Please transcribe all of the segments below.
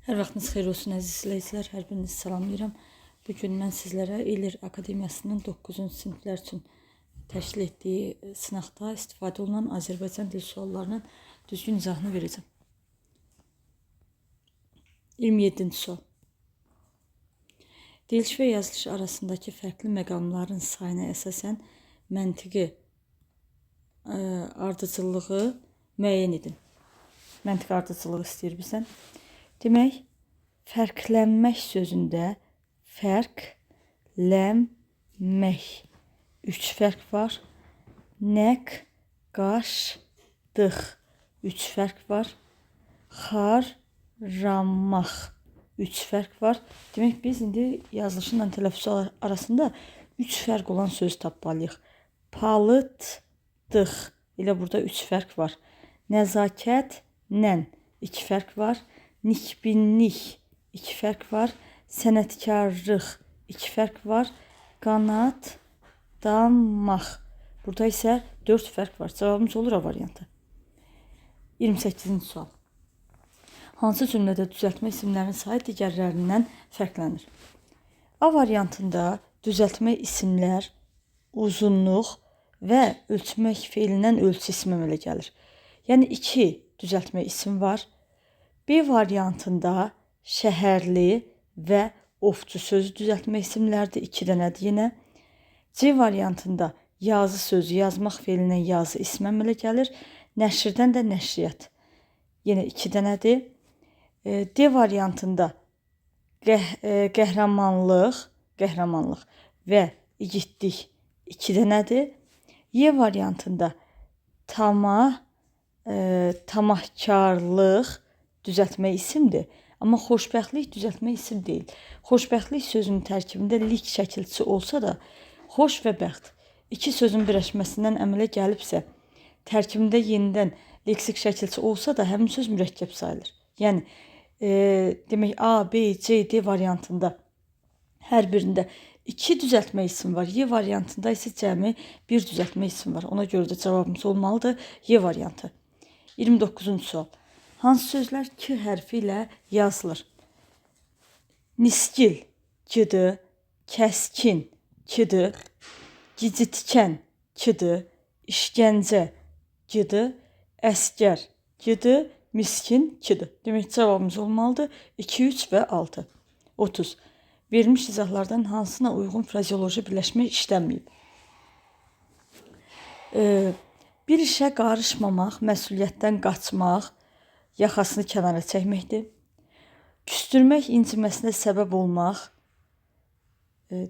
Hər vaxtınız xeyir olsun əziz izləyicilər, hər birinizi salamlayıram. Bugün mən sizlərə İlir Akademiyasının 9-cu siniflər üçün təşkil etdiyi sınaqda istifadə olunan Azərbaycan dil suallarının düzgün izahını verəcəm. 27-ci sual. Deyiliş və yazılış arasındakı fərqli məqamların sayına əsasən məntiqi ardıcıllığı müəyyən edin. Məntiqi ardıcılığı istəyir bizdən. Demək, fərqlənmək sözündə fərqlənmək 3 fərq var. Nəq, qaş, dıq 3 fərq var. Xarramaq 3 fərq var. Demək, biz indi yazılışınla tələffüzü arasında 3 fərq olan söz tapmalıyıq. Palıtdıq ilə burada 3 fərq var. Nəzakətlə 2 fərq var. Nikbinlik 2 fərq var. Sənətkarlıq 2 fərq var. Qanadlanmaq. Burada isə 4 fərq var. Cavabımız olur A variantı. 28-ci sual. Hansı cümlədə düzəltmə isimlərinin sayı digərlərindən fərqlənir? A variantında düzəltmə isimlər uzunluq və ölçmək feilindən ölçü ismi əmələ gəlir. Yəni 2 düzəltmə isim var. B variantında şəhərli və ovçu sözü düzəltmə isimlərdir. 2 dənədir yenə. C variantında yazı sözü yazmaq feilindən yazı ismi əmələ gəlir. Nəşrdən də nəşriyyat. Yenə 2 dənədir. D variantında qəhrəmanlıq və igidlik 2 dənədir. Y variantında tamahkarlıq düzəltmə isimdir. Amma xoşbəxtlik düzəltmə isim deyil. Xoşbəxtlik sözünün tərkibində lik şəkilçisi olsa da, xoş və bəxt 2 sözün birləşməsindən əmələ gəlibsə, tərkibində yenidən leksik şəkilçisi olsa da, həmin söz mürəkkəb sayılır. Yəni, demək A, B, C, D variantında hər birində 2 düzəltmə isim var. Y variantında isə cəmi 1 düzəltmə isim var. Ona görə də cavabımız olmalıdır Y variantı. 29-cu sual. Hansı sözlər K hərfi ilə yazılır? Niskil K-dır, kəskin K-dır, gicitkən K-dır, işgəncə K-dır, əskər K-dır, miskin K-dır. Demək, cavabımız olmalıdır 2, 3 və 6. 30. Verilmiş izahlardan hansına uyğun frazeoloji birləşmə işlənməyib? Bir işə qarışmamaq, məsuliyyətdən qaçmaq, yaxasını kənara çəkməkdir. Küstürmək, inciməsinə səbəb olmaq,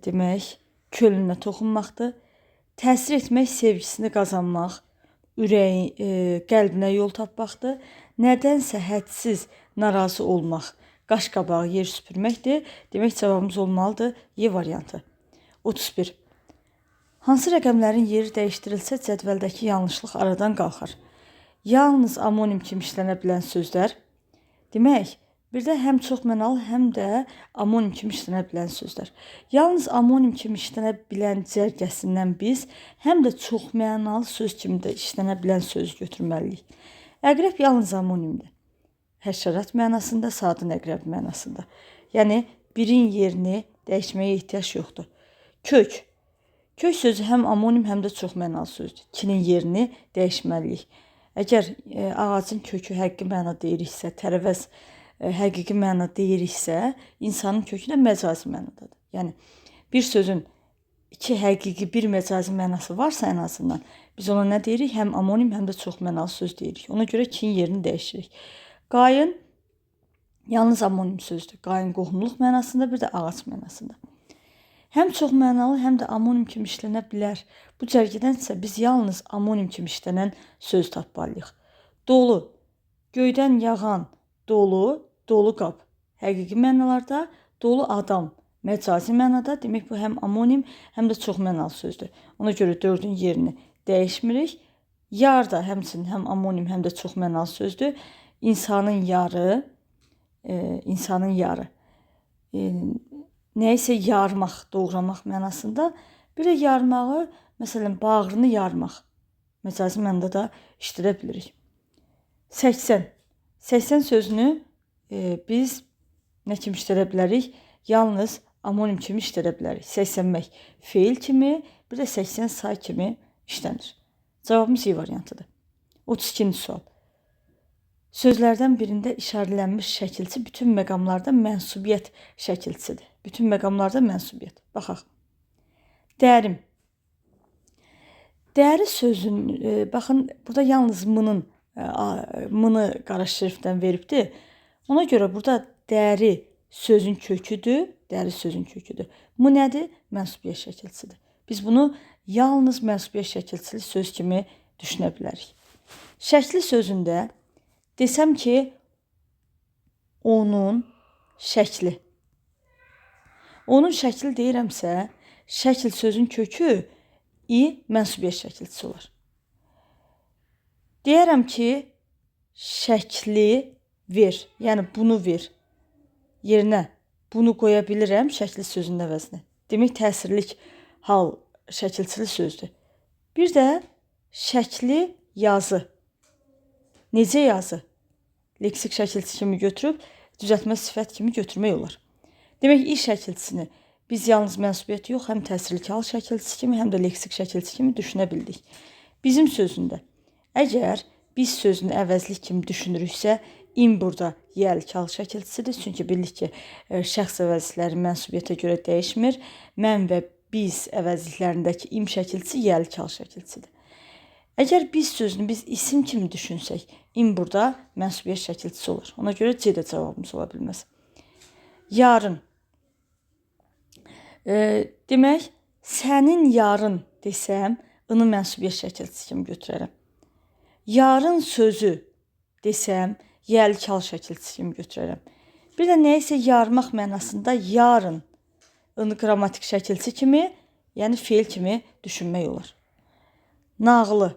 demək, könlünə toxunmaqdır. Təsir etmək, sevgisini qazanmaq, qəlbinə yol tapmaqdır. Nədənsə hədsiz narazı olmaq, qaş-qabağı yer süpürməkdir. Demək, cavabımız olmalıdır Y variantı. 31. Hansı rəqəmlərin yeri dəyişdirilsə cədvəldəki yanlışlıq aradan qalxar? Yalnız amonim kimi işlənə bilən sözlər. Demək, bir də həm çoxmənalı, həm də amonim kimi işlənə bilən sözlər. Yalnız amonim kimi işlənə bilən cərgəsindən biz həm də çoxmənalı söz kimi də işlənə bilən söz götürməliyik. Əqrəb yalnız amonimdir. Həşərat mənasında, sadın əqrəb mənasında. Yəni, birin yerini dəyişməyə ehtiyac yoxdur. Kök. Kök sözü həm amonim, həm də çoxmənalı sözdür. 2-nin yerini dəyişməliyik. Əgər ağacın kökü həqiqi məna deyiriksə, tərəvəz həqiqi məna deyiriksə, insanın kökü də məcazi mənadadır. Yəni, bir sözün 2 həqiqi, 1 məcazi mənası varsa ən azından, biz ona nə deyirik? Həm amonim, həm də çoxmənalı söz deyirik. Ona görə 2-nin yerini dəyişirik. Qayın yalnız amonim sözdür. Qayın qohumluq mənasında, bir də ağac mənasında. Həm çoxmənalı, həm də amonim kimi işlənə bilər. Bu cərgədənsə biz yalnız amonim kimi işlənən söz tapmalıyıq. Dolu, göydən yağan, dolu, dolu qab. Həqiqi mənalarda, dolu adam, məcazi mənada. Demək, bu həm amonim, həm də çoxmənalı sözdür. Ona görə 4-ün yerini dəyişmirik. Yar da həmçinin həm amonim, həm də çoxmənalı sözdür. İnsanın yarı, nəyisə yarmaq, doğramaq mənasında. Bir də yarmağı, məsələn, bağrını yarmaq. Məcazi mənada da işlədə bilirik. 80. 80 sözünü biz nə kimi işlədə bilərik? Yalnız amonim kimi işlədə bilərik. 80-mək feil kimi, bir də 80 say kimi işlənir. Cavabımız Y variantıdır. 32-ci sual. Sözlərdən birində işarələnmiş şəkilçi bütün məqamlarda mənsubiyyət şəkilçisidir. Bütün məqamlarda mənsubiyyət. Baxaq. Dərim. Dəri sözün, baxın, burada yalnız mını qara şriftdən veribdir. Ona görə burada dəri sözün köküdür. Dəri sözün köküdür. Bu nədir? Mənsubiyyət şəkilçisidir. Biz bunu yalnız mənsubiyyət şəkilçili söz kimi düşünə bilərik. Şəkli sözündə desəm ki, onun şəkli. Onun şəkli deyirəmsə, şəkil sözün kökü i mənsubiyyət şəkilçisi olar. Deyərəm ki, şəkli ver, yəni bunu ver. Yerinə bunu qoya bilirəm şəkli sözün əvəzinə. Demək, təsirlik hal şəkilçili sözdür. Bir də şəkli yazı. Necə yazı? Leksik şəkilçisi kimi götürüb, düzəltmə sifət kimi götürmək olar. Demək, i şəkilçisini biz yalnız mənsubiyyət yox, həm təsirlik hal şəkilçisi kimi, həm də leksik şəkilçisi kimi düşünə bildik. Bizim sözündə, əgər biz sözünü əvəzlik kimi düşünürüksə, im burada yəlik hal şəkilçisidir. Çünki bildik ki, şəxs əvəzlikləri mənsubiyyətə görə dəyişmir. Mən və biz əvəzliklərindəki im şəkilçisi yəlik hal şəkilçisidir. Əgər biz sözünü biz isim kimi düşünsək, im burada mənsubiyyət şəkilçisi olur. Ona görə C də cavabımız ola bilməz. Yarın. Demək, sənin yarın desəm, ını mənsubiyyət şəkilçisi kimi götürərəm. Yarın sözü desəm, yəlik hal şəkilçisi kimi götürərəm. Bir də nəyisə yarmaq mənasında yarın ını qrammatik şəkilçisi kimi, yəni feil kimi düşünmək olar. Nağılı.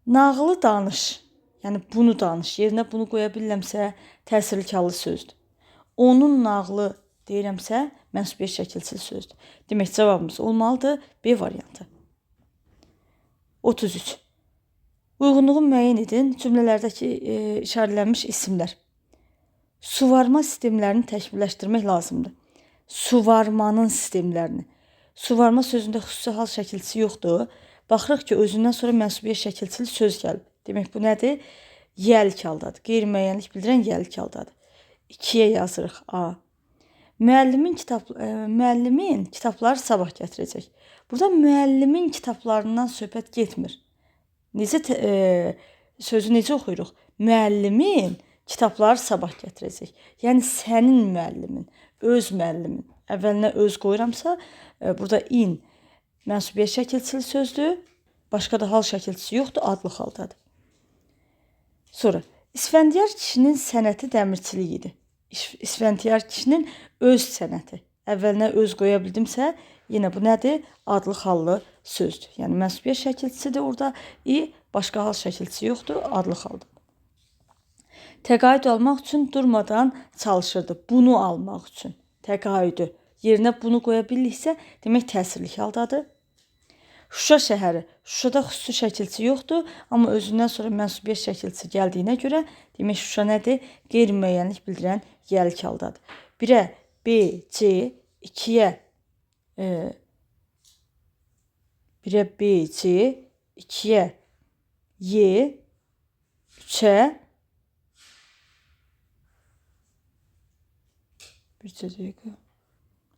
Nağılı danış, yəni bunu danış. Yerinə bunu qoya bilirəmsə, təsirlik hallı sözdür. Onun nağılı deyirəmsə, mənsubiyyət şəkilçili sözdür. Demək, cavabımız olmalıdır B variantı. 33. Uyğunluğu müəyyən edin. Cümlələrdəki işarələnmiş isimlər. Suvarma sistemlərini təkmilləşdirmək lazımdır. Suvarmanın sistemlərini. Suvarma sözündə xüsusi hal şəkilçisi yoxdur. Baxırıq ki, özündən sonra mənsubiyyət şəkilçili söz gəlib. Demək, bu nədir? Yəlik haldadır. Qeyri-müəyyənlik bildirən yəlik haldadır. 2-yə yazırıq A. Müəllimin kitabları sabah gətirəcək. Burada müəllimin kitablarından söhbət getmir. Sözü necə oxuyuruq? Müəllimin kitabları sabah gətirəcək. Yəni, sənin müəllimin, öz müəllimin. Əvvəlinə öz qoyuramsa, burada in mənsubiyyət şəkilçili sözdür. Başqa da hal şəkilçisi yoxdur, adlı haldadır. Sonra, İsfəndiyar kişinin sənəti dəmirçilik idi. İsfəndiyar kişinin öz sənəti. Əvvəlinə öz qoya bildimsə, yenə bu nədir? Adlı hallı sözdür. Yəni, mənsubiyyət şəkilçisidir orada. Başqa hal şəkilçisi yoxdur, adlı haldır. Təqaüd almaq üçün durmadan çalışırdı. Bunu almaq üçün. Təqaüdü. Yerinə bunu qoya biliriksə, demək, təsirlik haldadır. Şuşa şəhəri. Şuşada xüsusi şəkilçi yoxdur, amma özündən sonra mənsubiyyət şəkilçisi gəldiyinə görə, demək, Şuşa nədir? Qeyri-müəyyənlik bildirən yəlik haldadır. 1-ə B, C, 2-yə 1-ə B, C, 2-yə Y, 3-ə bir dəqiqə.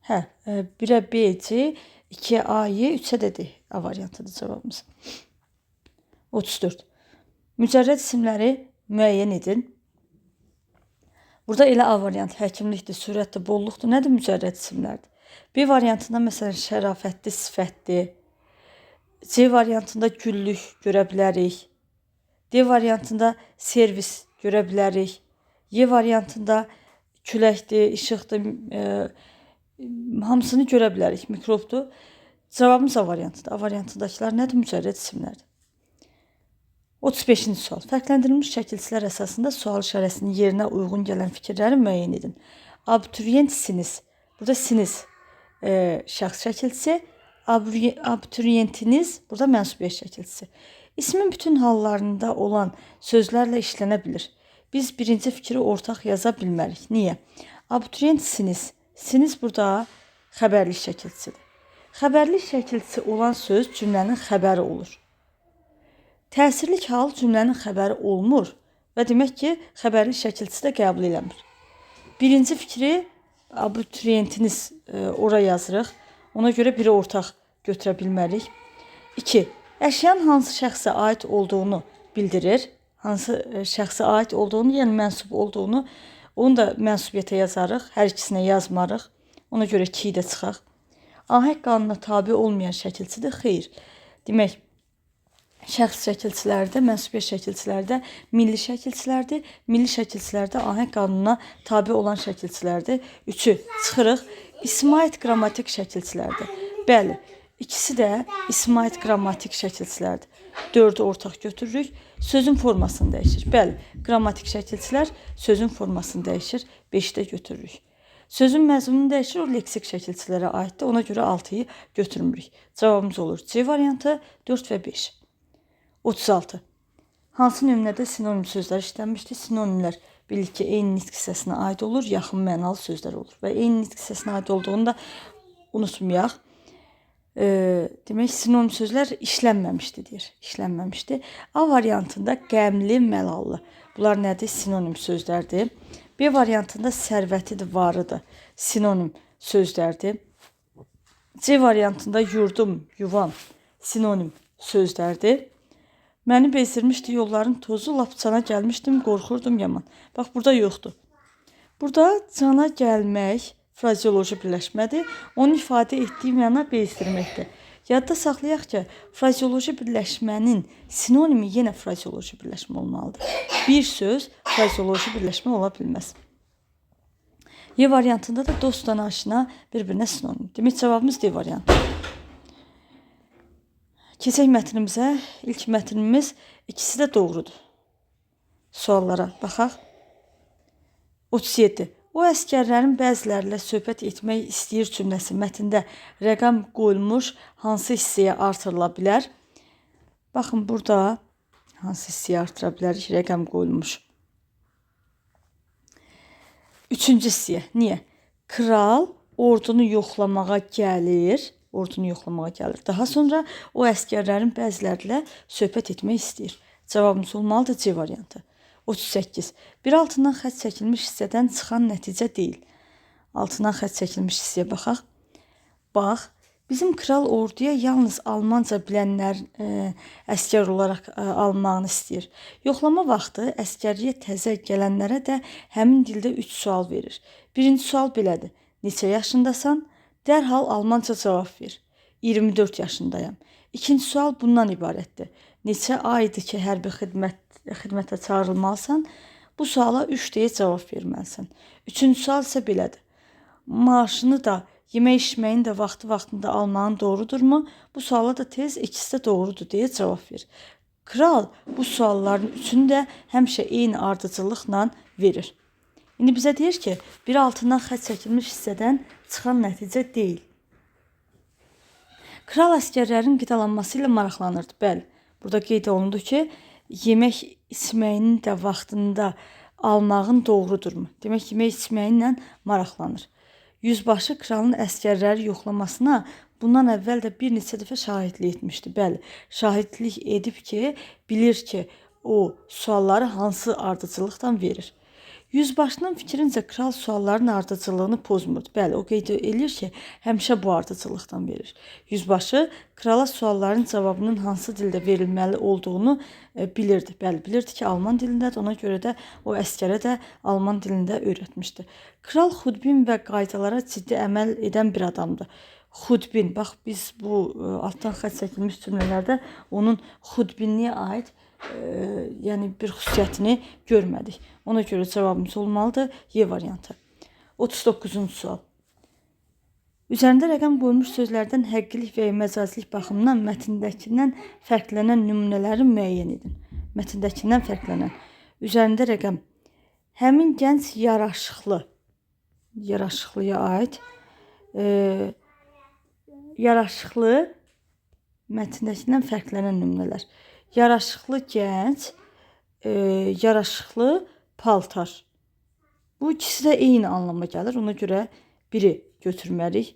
1-ə B, C, 2-yə A, Y, 3-ə də D. A variantıdır cavabımız. 34. Mücərrəd isimləri müəyyən edin. Burada elə A variantı həkimlikdir, sürətdir, bolluqdur. Nədir mücərrəd isimlərdir? B variantında məsələn şərafətli, sifətdir. C variantında güllük görə bilərik. D variantında servis görə bilərik. Y variantında küləkdir, işıqdır, hamısını görə bilərik, mikrobdur. Cavabımız A variantıdır. A variantındakılar nədir? Mücərrəd isimlərdir. 35-ci sual. Fərqləndirilmiş şəkilçilər əsasında sual işarəsinin yerinə uyğun gələn fikirləri müəyyən edin. Abituriyentsiniz. Burada siniz şəxs şəkilçisi. Abituriyentiniz burada mənsubiyyət şəkilçisi. İsmin bütün hallarında olan sözlərlə işlənə bilir. Biz birinci fikri ortaq yaza bilmərik. Niyə? Abituriyentsiniz. Siniz burada xəbərlik şəkilçisidir. Xəbərlik şəkilçisi olan söz cümlənin xəbəri olur. Təsirlik hal cümlənin xəbəri olmur və demək ki, xəbərlik şəkilçisi də qəbul eləmir. Birinci fikri abituriyentiniz ora yazırıq. Ona görə biri ortaq götürə bilmərik. 2. Əşyanın hansı şəxsə aid olduğunu bildirir. Hansı şəxsə aid olduğunu, yəni mənsub olduğunu, onu da mənsubiyyətə yazarıq. Hər ikisinə yazmarıq. Ona görə 2-yi də çıxaq. Ahəng qanununa tabi olmayan şəkilçidir. Xeyr. Demək, şəxs şəkilçilərdə, mənsubiyyət şəkilçilərdə milli şəkilçilərdir. Milli şəkilçilərdə ahəng qanununa tabi olan şəkilçilərdir. 3-ü çıxırıq. İsma aid qrammatik şəkilçilərdir. Bəli, ikisi də isma aid qrammatik şəkilçilərdir. 4-ü ortaq götürürük. Sözün formasını dəyişir. Bəli, qrammatik şəkilçilər sözün formasını dəyişir. 5-də götürürük. Sözün məzmununu dəyişir, o leksik şəkilçilərə aiddir. Ona görə 6-yı götürmürük. Cavabımız olur C variantı, 4 və 5. 36. Hansı nümunədə sinonim sözlər işlənmişdir? Sinonimlər bilik ki, eyni nitq hissəsinə aid olur, yaxın mənalı sözlər olur. Və eyni nitq hissəsinə aid olduğunu da unutmayaq. Demək, sinonim sözlər işlənməmişdir deyir. İşlənməmişdir. A variantında qəmli, məlallı. Bunlar nədir? Sinonim sözlərdir. B variantında sərvətidir, varıdır. Sinonim sözlərdir. C variantında yurdum, yuvam, sinonim sözlərdir. Məni bezdirmişdi yolların tozu, lap cana gəlmişdim, qorxurdum yaman. Bax, burada yoxdur. Burada cana gəlmək frazeoloji birləşmədir. Onun ifadə etdiyi məna bezdirməkdir. Yadda saxlayaq ki, frazeoloji birləşmənin sinonimi yenə frazeoloji birləşmə olmalıdır. Bir söz frazeoloji birləşmə ola bilməz. Y variantında da dostdan aşina bir-birinə sinonim. Demək, cavabımız D variantı. Keçək mətnimizə. İlk mətnimiz ikisi də doğrudur. Suallara baxaq. 37. O əskərlərin bəzilərlə söhbət etmək istəyir cümləsi mətndə rəqəm qoyulmuş hansı hissəyə artırıla bilər? Baxın, burada hansı hissəyə artıra bilərik? Rəqəm qoyulmuş. 3-cü hissəyə. Niyə? Kral ordunu yoxlamağa gəlir. Ordunu yoxlamağa gəlir. Daha sonra o əskərlərin bəzilərlə söhbət etmək istəyir. Cavabımız olmalıdır C variantı. 38. Bir altından xətt çəkilmiş hissədən çıxan nəticə deyil. Altından xətt çəkilmiş hissəyə baxaq. Bax, bizim kral orduya yalnız Almanca bilənlər əskər olaraq alınmağını istəyir. Yoxlama vaxtı əskərliyə təzə gələnlərə də həmin dildə 3 sual verir. Birinci sual belədir. Neçə yaşındasan? Dərhal Almanca cavab ver. 24 yaşındayım. İkinci sual bundan ibarətdir. Neçə aydır ki, hərbi xidmətə çağırılmalısan? Bu suala 3 deyə cavab verməlisən. Üçüncü sual isə belədir. Maaşını da, yemək içməyin də vaxtında almağın doğrudurmu? Bu suala da tez ikisi də doğrudur deyə cavab ver. Kral bu sualların üçünü də həmişə eyni ardıcıllıqla verir. İndi bizə deyir ki, bir altından xətt çəkilmiş hissədən çıxan nəticə deyil. Kral əskərlərin qidalanması ilə maraqlanırdı. Bəli, burada qeyd olundu ki, yemək içməyinin də vaxtında almağın doğrudurmu? Demək, yemək içməyinlə maraqlanır. Yüzbaşı kralın əskərləri yoxlamasına bundan əvvəl də bir neçə dəfə şahidlik etmişdi. Bəli, şahidlik edib ki, bilir ki, o sualları hansı ardıcıllıqla verir. Yüzbaşının fikrincə kral sualların ardıcıllığını pozmurdu. Bəli, o qeyd edir ki, həmişə bu ardıcıllıqdan verir. Yüzbaşı krala sualların cavabının hansı dildə verilməli olduğunu bilirdi. Bəli, bilirdi ki, alman dilindədir. Ona görə də o əskərə də alman dilində öyrətmişdi. Kral xudbin və qaydalara ciddi əməl edən bir adamdır. Xudbin, bax biz bu altdan xətt çəkilmiş cümlələrdə onun xudbinliyə aid yəni bir xüsusiyyətini görmədik. Ona görə cavabımız olmalıdır Y variantı. 39-cu sual. Üzərində rəqəm qoyulmuş sözlərdən həqiqilik və məcazilik baxımından mətndəkindən fərqlənən nümunələri müəyyən edin. Mətndəkindən fərqlənən. Üzərində rəqəm. Həmin gənc yaraşıqlıya aid yaraşıqlı mətndəkindən fərqlənən nümunələr. Yaraşıqlı gənc, yaraşıqlı paltar. Bu ikisi də eyni anlama gəlir. Ona görə biri götürməliyik.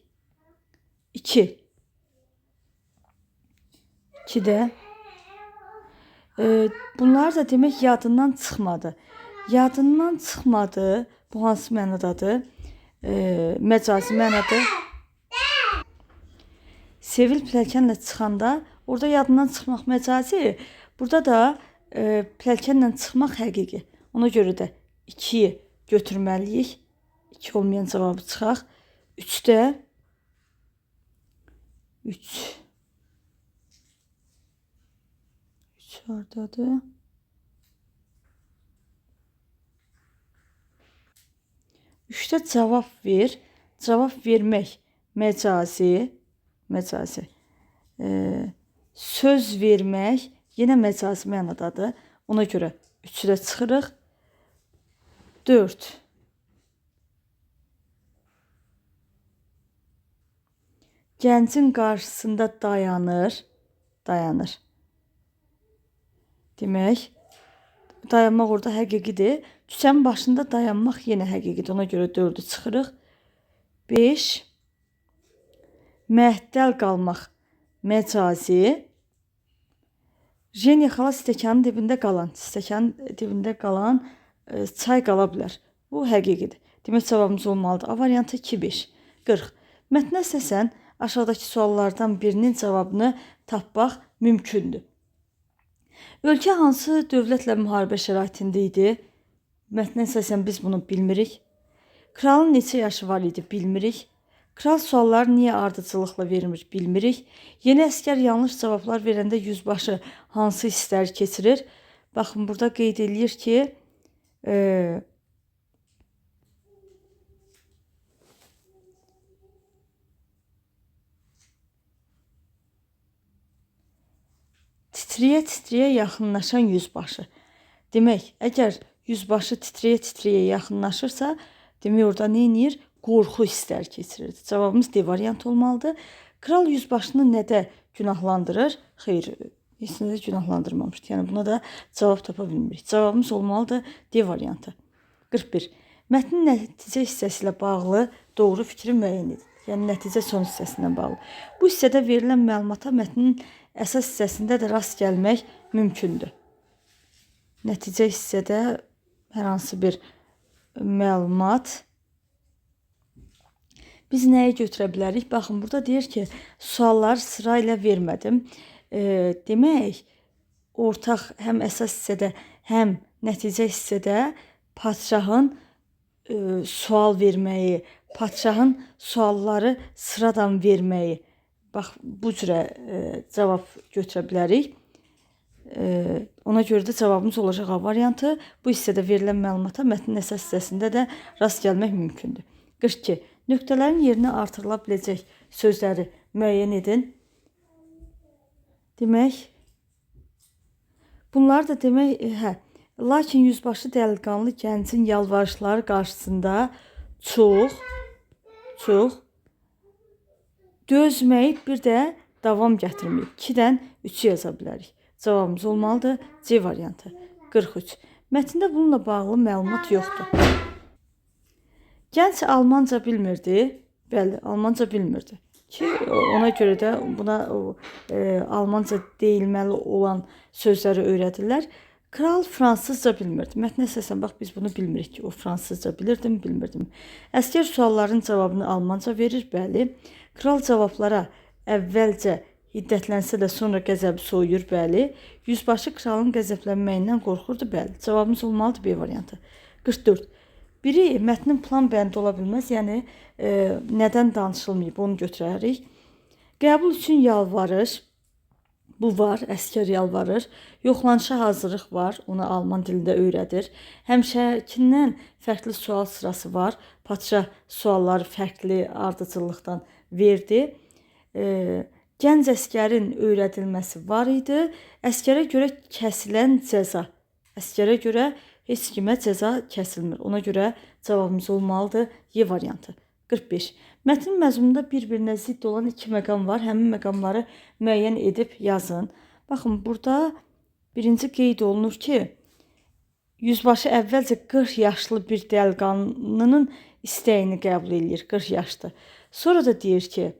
2. 2 də bunlar da demək yadından çıxmadı. Yadından çıxmadı. Bu hansı mənadadır? Məcazi mənadır. Sevil pilləkənlə çıxanda orada yadından çıxmaq məcazi. Burada da pilləkənlə çıxmaq həqiqi. Ona görə də 2-yi götürməliyik. 2 olmayan cavabı çıxaq. 3-də 3 hardadır? 3-də cavab ver. Cavab vermək məcazi. Məcazi. Söz vermək yenə məcazi mənadadır. Ona görə 3-ü də çıxırıq. 4. Gəncin qarşısında dayanır. Dayanır. Demək, dayanmaq orada həqiqidir. Küçənin başında dayanmaq yenə həqiqidir. Ona görə 4-ü çıxırıq. 5. Məhdəl qalmaq məcazi. Jeniya xala stəkanın dibində qalan çay qala bilər. Bu həqiqidir. Demək cavabımız olmalıdır. A variantı 2-5. 40. Mətnə əsasən aşağıdakı suallardan birinin cavabını tapmaq mümkündür. Ölkə hansı dövlətlə müharibə şəraitində idi? Mətnə əsasən biz bunu bilmirik. Kralın neçə yaşı var idi? Bilmirik. Kral sualları niyə ardıcılıqla vermir? Bilmirik. Yeni əskər yanlış cavablar verəndə yüzbaşı hansı hissləri keçirir? Baxın, burada qeyd edir ki, titriyə-titriyə yaxınlaşan yüzbaşı. Demək, əgər yüzbaşı titriyə-titriyə yaxınlaşırsa, demək orada nə edir? Qorxu hissləri keçirir. Cavabımız D variantı olmalıdır. Kral yüzbaşını nədə günahlandırır? Xeyr, heç nədə günahlandırmamışdır. Yəni buna da cavab tapa bilmirik. Cavabımız olmalıdır D variantı. 41. Mətnin nəticə hissəsi ilə bağlı doğru fikri müəyyən edin. Yəni nəticə son hissəsindən bağlı. Bu hissədə verilən məlumata mətnin əsas hissəsində də rast gəlmək mümkündür. Nəticə hissədə hər hansı bir məlumat biz nəyə götürə bilərik? Baxın, burada deyir ki, sualları sıra ilə vermədim. Demək, ortaq həm əsas hissədə, həm nəticə hissədə padşahın sual verməyi, padşahın sualları sıradan verməyi, bax, bu cürə cavab götürə bilərik. Ona görə də cavabımız olacaq A variantı. Bu hissədə verilən məlumata mətnin əsas hissəsində də rast gəlmək mümkündür. 42. Nöqtələrin yerinə artırıla biləcək sözləri müəyyən edin. Demək, bunlar da demək, lakin yüzbaşı dəliqanlı gəncin yalvarışları qarşısında çox dözməyib, bir də davam gətirməyib. 2-dən 3-ü yaza bilərik. Cavabımız olmalıdır C variantı. 43. Mətndə bununla bağlı məlumat yoxdur. Gənc Almanca bilmirdi. Bəli, Almanca bilmirdi. Ki, ona görə də buna Almanca deyilməli olan sözləri öyrədirlər. Kral fransızca bilmirdi. Mətnə əsasən, bax, biz bunu bilmirik ki, o fransızca bilirdim, bilmirdim. Əskər sualların cavabını Almanca verir, bəli. Kral cavablara əvvəlcə hiddətlənsə də sonra qəzəbi soyuyur, bəli. Yüzbaşı kralın qəzəblənməyindən qorxurdu, bəli. Cavabımız olmalıdır B variantı. 44. Biri mətnin plan bəndi ola bilməz, yəni nədən danışılmayıb onu götürərik. Qəbul üçün yalvarır. Bu var, əskər yalvarır. Yoxlanışa hazırlıq var, onu alman dilində öyrədir. Həmişəkindən fərqli sual sırası var. Padşah sualları fərqli ardıcıllıqdan verdi. Gənc əskərin öyrədilməsi var idi. Əskərə görə kəsilən cəza. Əskərə görə heç kimə cəza kəsilmir. Ona görə cavabımız olmalıdır Y variantı. 45. Mətnin məzmununda bir-birinə zidd olan 2 məqam var. Həmin məqamları müəyyən edib yazın. Baxın, burada birinci qeyd olunur ki, yüzbaşı əvvəlcə 40 yaşlı bir dəliqanlının istəyini qəbul edir, 40 yaşlı. Sonra da deyir ki,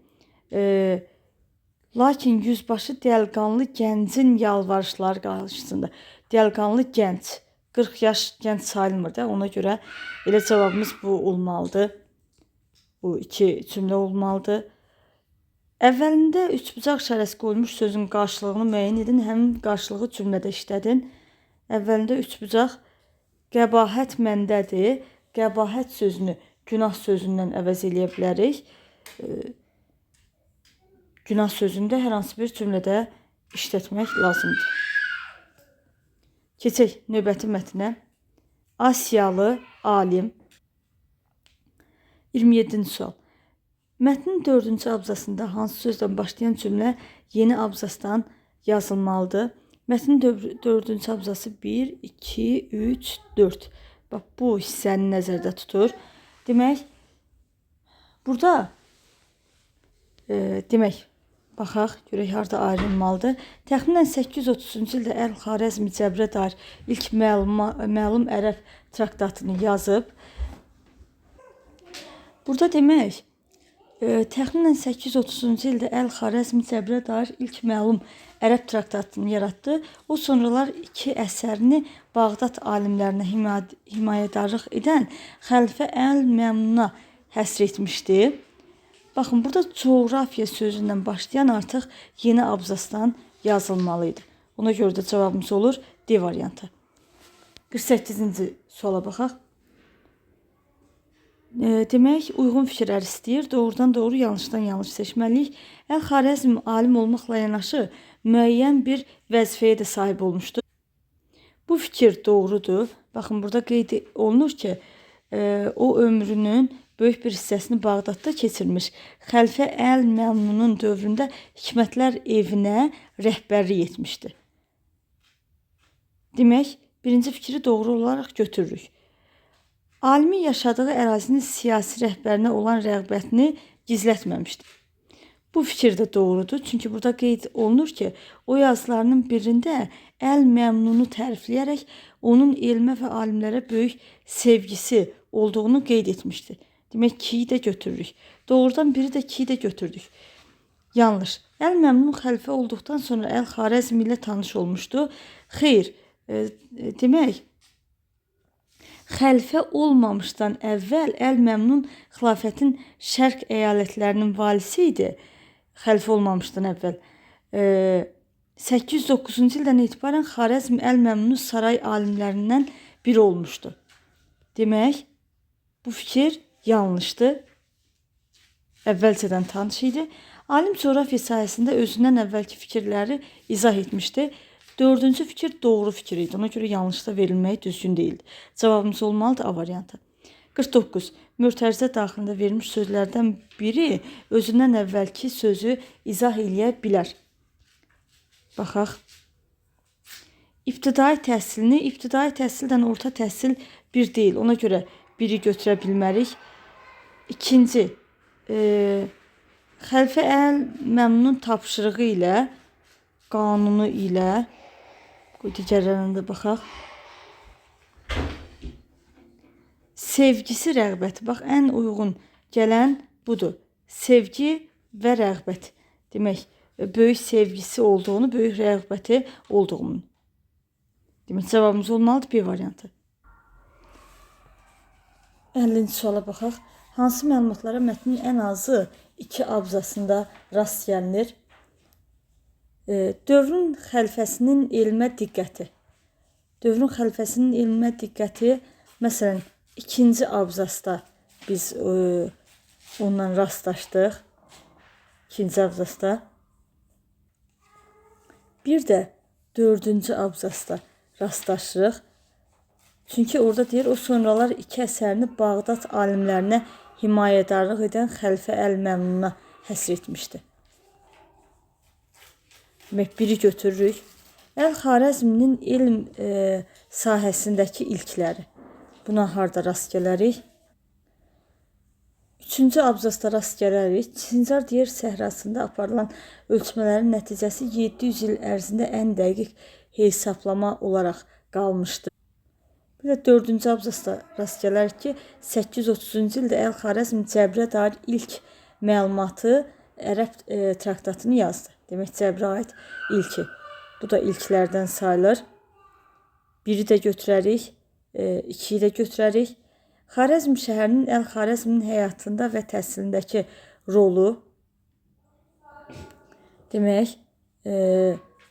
lakin yüzbaşı dəliqanlı gəncin yalvarışları qarşısında, dəliqanlı gənc, 40 yaş gənc sayılmır da, ona görə elə cavabımız bu olmalıdır. Bu iki cümlə olmalıdır. Əvvəlində üçbucaq işarəsi qoyulmuş sözün qarşılığını müəyyən edin, həmin qarşılığı cümlədə işlədin. Əvvəlində üçbucaq qəbahət məndədir. Qəbahət sözünü günah sözündən əvəz eləyə bilərik. Günah sözünü də hər hansı bir cümlədə işlətmək lazımdır. Keçək növbəti mətnə. Asiyalı alim. 27-ci sual. Mətnin 4-cü abzasında hansı sözdən başlayan cümlə yeni abzasdan yazılmalıdır? Mətnin 4-cü abzası 1, 2, 3, 4. Bax, bu hissəni nəzərdə tutur. Demək, burada baxaq, görək harda ayrılmalıdır. Təxminən 830-cu ildə Əl-Xarəzmi Cəbrə dair ilk məlum ərəb traktatını yazıb. Burada demək, təxminən 830-cu ildə Əl-Xarəzmi Cəbrə dair ilk məlum ərəb traktatını yaratdı. O sonralar 2 əsərini Bağdad alimlərinə himayədarlıq edən Xəlifə Əl-Məmnuna həsr etmişdi. Baxın, burada coğrafiya sözündən başlayan artıq yeni abzasdan yazılmalıydı. Ona görə də cavabımız olur D variantı. 48-ci suala baxaq. Demək, uyğun fikirlər istəyir. Doğrudan doğru, yanlışdan yanlış seçməliyik. Əl-Xarəzm alim olmaqla yanaşı müəyyən bir vəzifəyə də sahib olmuşdur. Bu fikir doğrudur. Baxın, burada qeyd olunur ki, o ömrünün böyük bir hissəsini Bağdadda keçirmiş. Xəlifə Əl-Məmnunun dövründə Hikmətlər evinə rəhbərlik etmişdi. Demək, birinci fikri doğru olaraq götürürük. Alimin yaşadığı ərazinin siyasi rəhbərinə olan rəğbətini gizlətməmişdir. Bu fikir də doğrudur. Çünki burada qeyd olunur ki, o yazılarının birində Əl-Məmnunu tərifləyərək onun elmə və alimlərə böyük sevgisi olduğunu qeyd etmişdir. Demək, ki'yi də götürürük. Doğrudan biri də ki'yi də götürdük. Yanlış. Əl-Məmnun xəlifə olduqdan sonra Əl-Xarəzm ilə tanış olmuşdu. Xeyr, demək, xəlifə olmamışdan əvvəl Əl-Məmnun xilafətin şərq əyalətlərinin valisi idi. Xəlifə olmamışdan əvvəl. 809-cu ildən etibarən Xarəzm Əl-Məmnun saray alimlərindən biri olmuşdu. Demək, bu fikir yanlışdır. Əvvəlcədən tanış idi. Alim coğrafiya sahəsində özündən əvvəlki fikirləri izah etmişdi. 4-cü fikir doğru fikir idi. Ona görə yanlış da verilməyi düzgün deyildi. Cavabımız olmalıdır A variantı. 49. Mürtərizə daxilində verilmiş sözlərdən biri özündən əvvəlki sözü izah eləyə bilər. Baxaq. İbtidai təhsildən orta təhsil bir deyil. Ona görə biri götürə bilmərik. İkinci, Xəlifə Əl-Məmnun tapşırığı ilə, qanunu ilə, digərlərinə də baxaq. Sevgisi, rəğbəti. Bax, ən uyğun gələn budur. Sevgi və rəğbət. Demək, böyük sevgisi olduğunu, böyük rəğbəti olduğunu. Demək, cavabımız olmalıdır B variantı. 50-ci suala baxaq. Hansı məlumatlara mətnin ən azı 2 abzasında rast gəlinir? Dövrün xəlifəsinin elmə diqqəti. Dövrün xəlifəsinin elmə diqqəti, məsələn, 2-ci abzasda biz ondan rastlaşdıq. 2-ci abzasda. Bir də 4-cü abzasda rastlaşırıq. Çünki orada deyir, o sonralar 2 əsərini Bağdad alimlərinə himayədarlıq edən Xəlifə Əl-Məmnuna həsr etmişdi. Demək, biri götürürük. Əl-Xarəzminin elm sahəsindəki ilkləri. Buna harda rast gələrik? 3-cü abzasda rast gələrik. Çincar Diyer səhrasında aparılan ölçmələrin nəticəsi 700 il ərzində ən dəqiq hesablama olaraq qalmışdı. Bir də 4-cü abzasda rast gələr ki, 830-cu ildə Əl-Xarəzm Cəbrə dair ilk məlumatı ərəb traktatını yazdı. Demək, Cəbrə aid ilki. Bu da ilklərdən sayılır. 1-i də götürərik, 2-yi də götürərik. Xarəzm şəhərinin Əl-Xarəzmin həyatında və təhsilindəki rolu. Demək,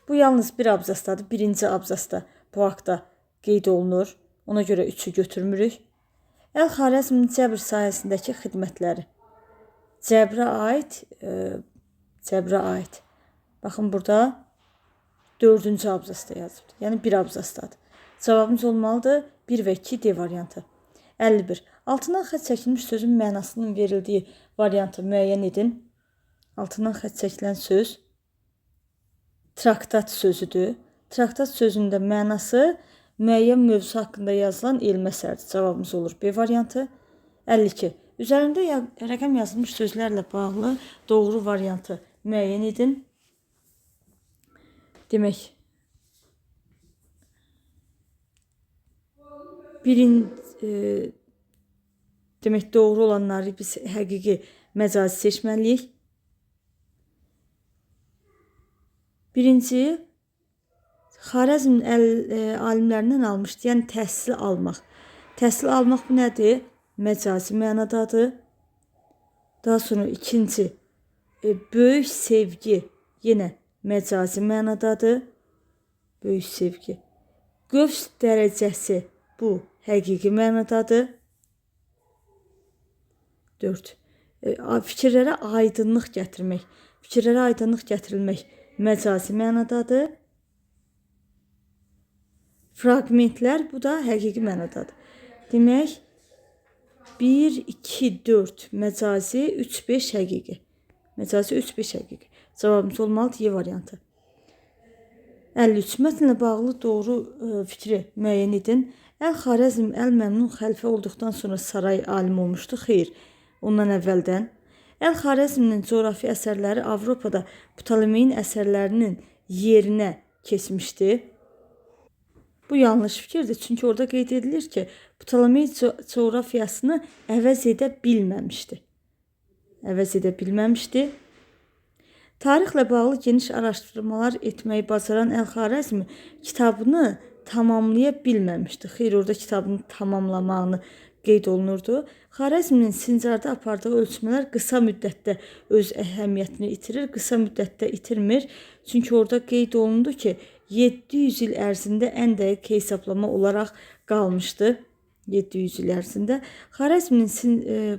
bu yalnız bir abzasdadır. 1-ci abzasda bu haqda qeyd olunur. Ona görə 3-ü götürmürük. Əl-Xarəzmin Cəbr sahəsindəki xidmətləri. Cəbrə aid. Baxın, burada 4-cü abzasda yazılır. Yəni, bir abzasdadır. Cavabımız olmalıdır 1 və 2 D variantı. 51. Altından xətt çəkilmiş sözün mənasının verildiyi variantı müəyyən edin. Altından xətt çəkilən söz traktat sözüdür. Traktat sözündə mənası müəyyən mövzu haqqında yazılan elmi əsərdir. Cavabımız olur B variantı. 52. Üzərində rəqəm yazılmış sözlərlə bağlı doğru variantı müəyyən edin. Demək, demək doğru olanları biz həqiqi məcazi seçməliyik. Birinci, Xarəzmin alimlərindən almışdı, yəni təhsil almaq. Təhsil almaq bu nədir? Məcazi mənadadır. Daha sonra ikinci, böyük sevgi yenə məcazi mənadadır. Böyük sevgi. Qövs dərəcəsi bu həqiqi mənadadır. 4. Fikirlərə aydınlıq gətirmək. Fikirlərə aydınlıq gətirilmək məcazi mənadadır. Fraqmentlər, bu da həqiqi mənadadır. Demək, 1, 2, 4 məcazi, 3, 5 həqiqi. Məcazi 3, 5 həqiqi. Cavabımız olmalıdır Y variantı. 53. Mətnlə bağlı doğru fikri müəyyən edin. Əl-Xarəzm Əl-Məmnun xəlifə olduqdan sonra saray alim olmuşdu. Xeyr, ondan əvvəldən. Əl-Xarəzmin coğrafi əsərləri Avropada Ptolemeyin əsərlərinin yerinə keçmişdi. Bu yanlış fikirdir. Çünki orada qeyd edilir ki, Ptolemey coğrafiyasını əvəz edə bilməmişdi. Tarixlə bağlı geniş araşdırmalar etməyi bacaran Əl-Xarəzmi kitabını tamamlaya bilməmişdi. Xeyr, orada kitabını tamamlamağını qeyd olunurdu. Xarəzmin Sincarda apardığı ölçmələr qısa müddətdə öz əhəmiyyətini itirir, qısa müddətdə itirmir. Çünki orada qeyd olundu ki, 700 il ərzində ən dəqiq hesablama olaraq qalmışdı. 700 il ərzində. Xarəzmin,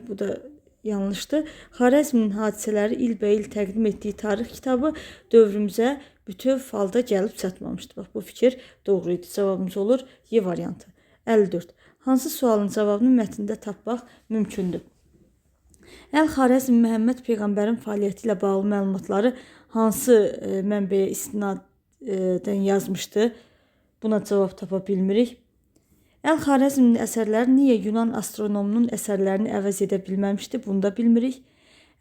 bu da yanlışdır. Xarəzmin hadisələri ilbəil təqdim etdiyi tarix kitabı dövrümüzə bütöv halda gəlib çatmamışdı. Bax, bu fikir doğru idi. Cavabımız olur Y variantı. 54. Hansı sualın cavabını mətndə tapmaq mümkündür? Əl-Xarəzm Məhəmməd Peyğəmbərin fəaliyyəti ilə bağlı məlumatları hansı mənbəyə istinadən yazmışdı? Buna cavab tapa bilmirik. Əl-Xarəzmin əsərləri niyə Yunan astronomunun əsərlərini əvəz edə bilməmişdi? Bunu da bilmirik.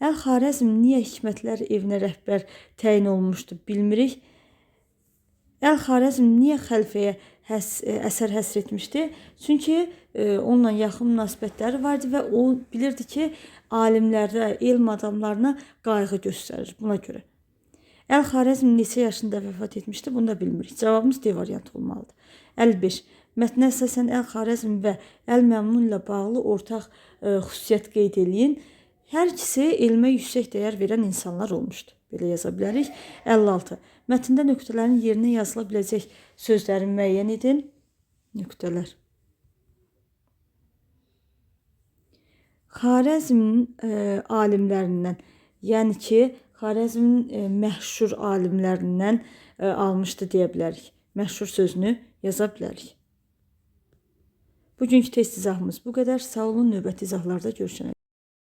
Əl-Xarəzm niyə Hikmətlər evinə rəhbər təyin olmuşdu? Bilmirik. Əl-Xarəzm niyə xəlifəyə əsər həsr etmişdi? Çünki onunla yaxın münasibətləri vardı və o bilirdi ki, alimlərə, elm adamlarına qayğı göstərir buna görə. Əl-Xarəzm neçə yaşında vəfat etmişdi? Bunu da bilmirik. Cavabımız D variantı olmalıdır. 55. Mətnə əsasən Əl-Xarəzm və Əl-Məmnun ilə bağlı ortaq xüsusiyyət qeyd edin. Hər ikisi elmə yüksək dəyər verən insanlar olmuşdu. Belə yaza bilərik. 56. Mətndə nöqtələrin yerinə yazıla biləcək sözləri müəyyən edin. Nöqtələr. Xarəzmin alimlərindən, yəni ki, Xarəzmin məşhur alimlərindən almışdı deyə bilərik. Məşhur sözünü yaza bilərik. Bugünkü test izahımız bu qədər. Sağ olun, növbəti izahlarda görüşənək.